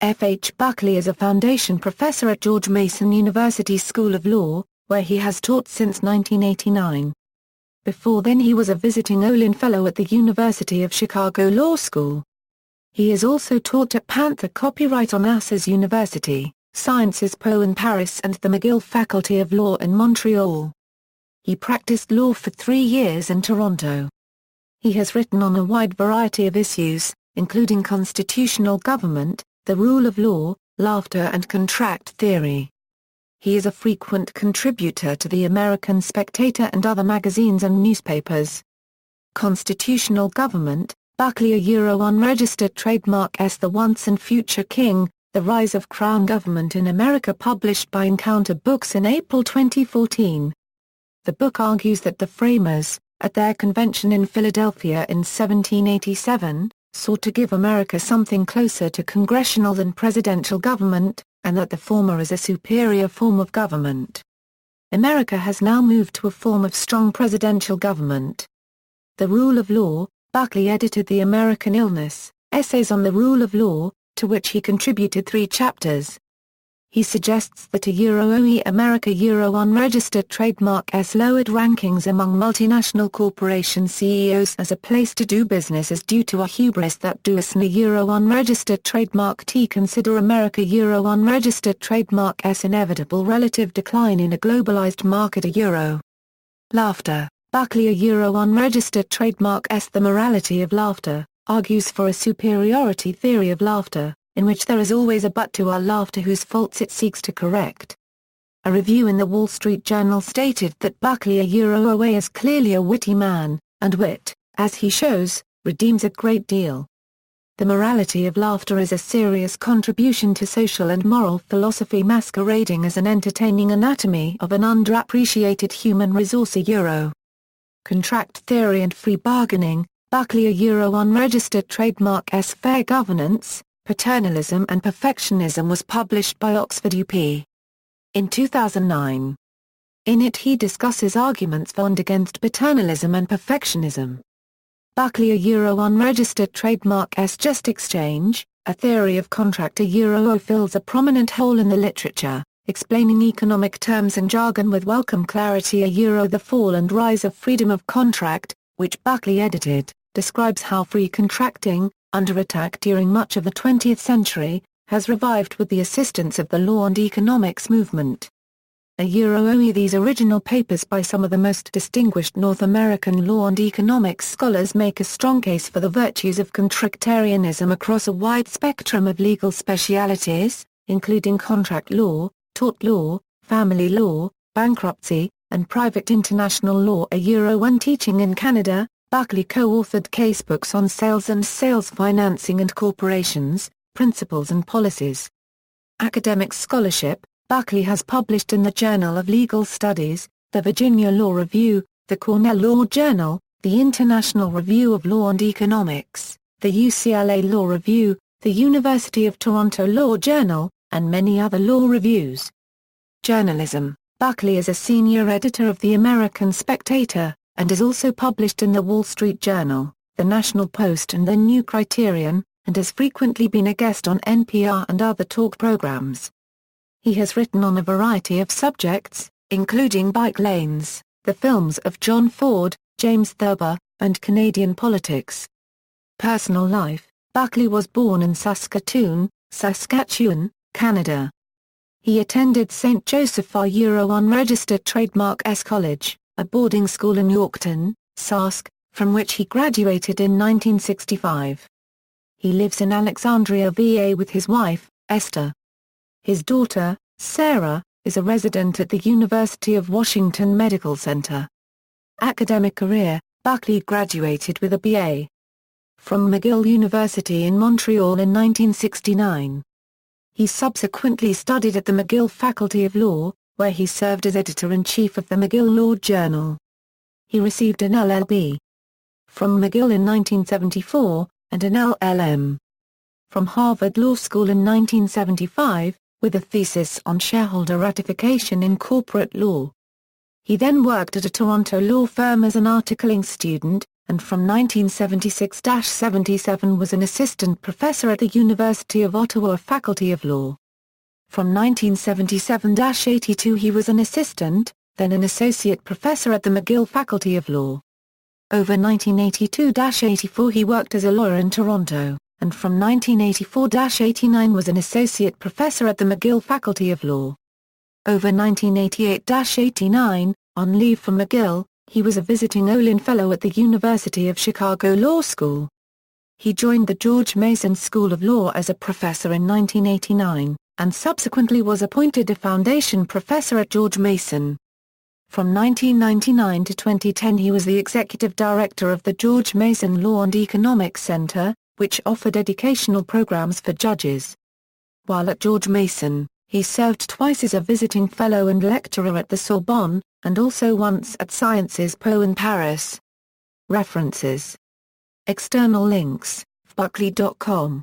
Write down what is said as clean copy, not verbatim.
F. H. Buckley is a foundation professor at George Mason University School of Law, where he has taught since 1989. Before then he was a visiting Olin Fellow at the University of Chicago Law School. He is also taught at Panthéon-Assas University, Sciences Po in Paris and the McGill Faculty of Law in Montreal. He practiced law for 3 years in Toronto. He has written on a wide variety of issues, including constitutional government, the rule of law, laughter and contract theory. He is a frequent contributor to the American Spectator and other magazines and newspapers. Constitutional Government, Buckley a unregistered trademark as the Once and Future King, The Rise of Crown Government in America, published by Encounter Books in April 2014. The book argues that the framers, at their convention in Philadelphia in 1787, sought to give America something closer to congressional than presidential government, and that the former is a superior form of government. America has now moved to a form of strong presidential government. The Rule of Law, Buckley edited The American Illness, Essays on the Rule of Law, to which he contributed 3 chapters. He suggests that OE America unregistered trademark has lowered rankings among multinational corporation CEOs as a place to do business is due to a hubris that does unregistered trademark T consider America unregistered trademark S inevitable relative decline in a globalized market Laughter, Buckley unregistered trademark S the morality of laughter, argues for a superiority theory of laughter, in which there is always a but to our laughter whose faults it seeks to correct. A review in the Wall Street Journal stated that Buckley OA is clearly a witty man, and wit, as he shows, redeems a great deal. The morality of laughter is a serious contribution to social and moral philosophy masquerading as an entertaining anatomy of an underappreciated human resource Contract theory and free bargaining, Buckley unregistered trademark S fair governance, Paternalism and Perfectionism was published by Oxford UP. In 2009. In it he discusses arguments for and against paternalism and perfectionism. Buckley unregistered trademark S just exchange, a theory of contract O fills a prominent hole in the literature, explaining economic terms and jargon with welcome clarity The Fall and Rise of Freedom of Contract, which Buckley edited, describes how free contracting, under attack during much of the 20th century, has revived with the assistance of the law and economics movement. These original papers by some of the most distinguished North American law and economics scholars make a strong case for the virtues of contractarianism across a wide spectrum of legal specialities, including contract law, tort law, family law, bankruptcy, and private international law. When teaching in Canada, Buckley co-authored casebooks on sales and sales financing and corporations, principles and policies. Academic scholarship, Buckley has published in the Journal of Legal Studies, the Virginia Law Review, the Cornell Law Journal, the International Review of Law and Economics, the UCLA Law Review, the University of Toronto Law Journal, and many other law reviews. Journalism, Buckley is a senior editor of the American Spectator, and is also published in the Wall Street Journal, the National Post and the New Criterion, and has frequently been a guest on NPR and other talk programs. He has written on a variety of subjects, including bike lanes, the films of John Ford, James Thurber, and Canadian politics. Personal life, Buckley was born in Saskatoon, Saskatchewan, Canada. He attended St. Joseph unregistered trademark S College, a boarding school in Yorkton, Sask, from which he graduated in 1965. He lives in Alexandria, VA with his wife, Esther. His daughter, Sarah, is a resident at the University of Washington Medical Center. Academic career, Buckley graduated with a B.A. from McGill University in Montreal in 1969. He subsequently studied at the McGill Faculty of Law, where he served as editor-in-chief of the McGill Law Journal. He received an LL.B. from McGill in 1974, and an LL.M. from Harvard Law School in 1975, with a thesis on shareholder ratification in corporate law. He then worked at a Toronto law firm as an articling student, and from 1976-77 was an assistant professor at the University of Ottawa Faculty of Law. From 1977-82 he was an assistant, then an associate professor at the McGill Faculty of Law. Over 1982-84 he worked as a lawyer in Toronto, and from 1984-89 was an associate professor at the McGill Faculty of Law. Over 1988-89, on leave from McGill, he was a visiting Olin Fellow at the University of Chicago Law School. He joined the George Mason School of Law as a professor in 1989, and subsequently was appointed a foundation professor at George Mason. From 1999 to 2010 he was the executive director of the George Mason Law and Economics Center, which offered educational programs for judges. While at George Mason, he served twice as a visiting fellow and lecturer at the Sorbonne, and also once at Sciences Po in Paris. References. External links: Buckley.com